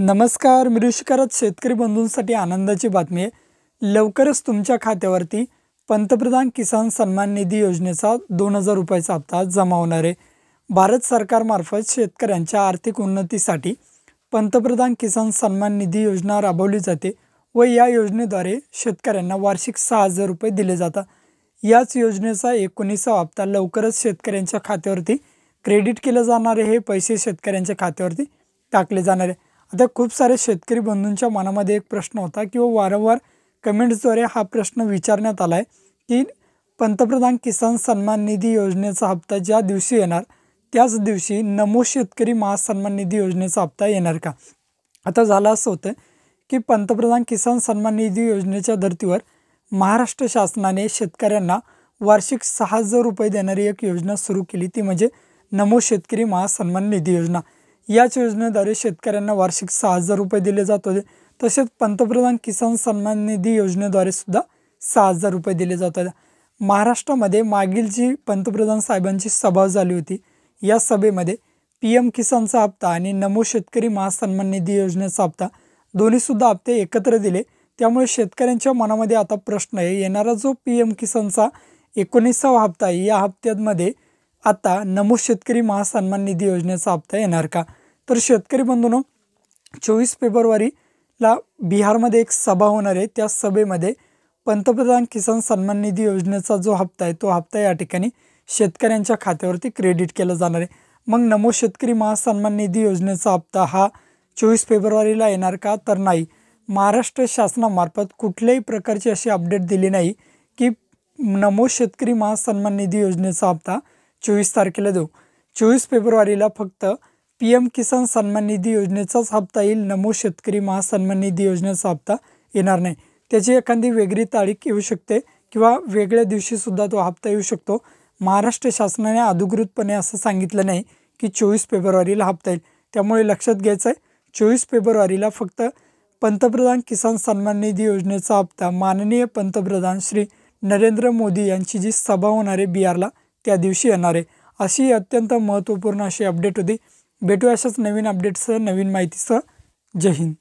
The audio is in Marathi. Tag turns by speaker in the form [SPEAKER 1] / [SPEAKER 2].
[SPEAKER 1] नमस्कार, मी ऋषिकरत शेतकरी बंधूंसाठी आनंदाची बातमी आहे. लवकरच तुमच्या खात्यावरती पंतप्रधान किसान सन्मान निधी योजनेचा 2,000 रुपयाचा हप्ता जमा होणार आहे. भारत सरकारमार्फत शेतकऱ्यांच्या आर्थिक उन्नतीसाठी पंतप्रधान किसान सन्मान निधी योजना राबवली जाते व या योजनेद्वारे शेतकऱ्यांना वार्षिक 6,000 रुपये दिले जातात. याच योजनेचा 19वा हप्ता लवकरच शेतकऱ्यांच्या खात्यावरती क्रेडिट केलं जाणार आहे. हे पैसे शेतकऱ्यांच्या खात्यावरती टाकले जाणार आहे. आता खूप सारे शेतकरी बंधूंच्या मनामध्ये एक प्रश्न होता किंवा वारंवार कमेंट्सद्वारे हा प्रश्न विचारण्यात आला आहे की पंतप्रधान किसान सन्मान निधी योजनेचा हप्ता ज्या दिवशी येणार त्याच दिवशी नमो शेतकरी महासन्मान निधी योजनेचा हप्ता येणार का. आता झालं असं होतं की पंतप्रधान किसान सन्मान निधी योजनेच्या धर्तीवर महाराष्ट्र शासनाने शेतकऱ्यांना वार्षिक 6,000 रुपये देणारी एक योजना सुरू केली, ती म्हणजे नमो शेतकरी महासन्मान निधी योजना. याच योजनेद्वारे शेतकऱ्यांना वार्षिक 6,000 रुपये दिले जात होते. तसेच पंतप्रधान किसान सन्मान निधी योजनेद्वारे सुद्धा 6,000 रुपये दिले जात होते. महाराष्ट्रामध्ये मागील जी पंतप्रधान साहेबांची सभा झाली होती, या सभेमध्ये PM किसानचा हप्ता आणि नमो शेतकरी महासन्मान निधी योजनेचा हप्ता दोन्हीसुद्धा हप्ते एकत्र दिले. त्यामुळे शेतकऱ्यांच्या मनामध्ये आता प्रश्न आहे, येणारा जो PM किसानचा 19वा हप्ता आहे, या हप्त्यामध्ये आता नमो शेतकरी महासन्मान निधी योजनेचा हप्ता येणार का. तर शेतकरी बंधूंनो, 24 फेब्रुवारीला बिहारमध्ये एक सभा होणार आहे. त्या सभेमध्ये पंतप्रधान किसान सन्मान निधी योजनेचा जो हप्ता आहे तो हप्ता या ठिकाणी शेतकऱ्यांच्या खात्यावरती क्रेडिट केला जाणार आहे. मग नमो शेतकरी महासन्मान निधी योजनेचा हप्ता हा 24 फेब्रुवारीला येणार का. तर नाही, महाराष्ट्र शासनामार्फत कुठल्याही प्रकारची अशी अपडेट दिली नाही की नमो शेतकरी महासन्मान निधी योजनेचा हप्ता 24 तारखेला देऊ. 24 फेब्रुवारीला फक्त PM किसान सन्मान निधी योजनेचाच हप्ता येईल. नमो शेतकरी महासन्मान निधी योजनेचा हप्ता येणार नाही. त्याची एखादी वेगळी तारीख येऊ शकते किंवा वेगळ्या दिवशीसुद्धा तो हप्ता येऊ शकतो. महाराष्ट्र शासनाने अधिकृतपणे असं सांगितलं नाही की 24 फेब्रुवारीला हप्ता येईल. त्यामुळे लक्षात घ्यायचं आहे, 24 फेब्रुवारीला फक्त पंतप्रधान किसान सन्मान निधी योजनेचा हप्ता माननीय पंतप्रधान श्री नरेंद्र मोदी यांची जी सभा होणार आहे बिहारला, त्या दिवशी येणार आहे. अशी अत्यंत महत्त्वपूर्ण अशी अपडेट होती. भेटूया अशाच नवीन अपडेट्ससह, नवीन माहितीसह. जय हिंद.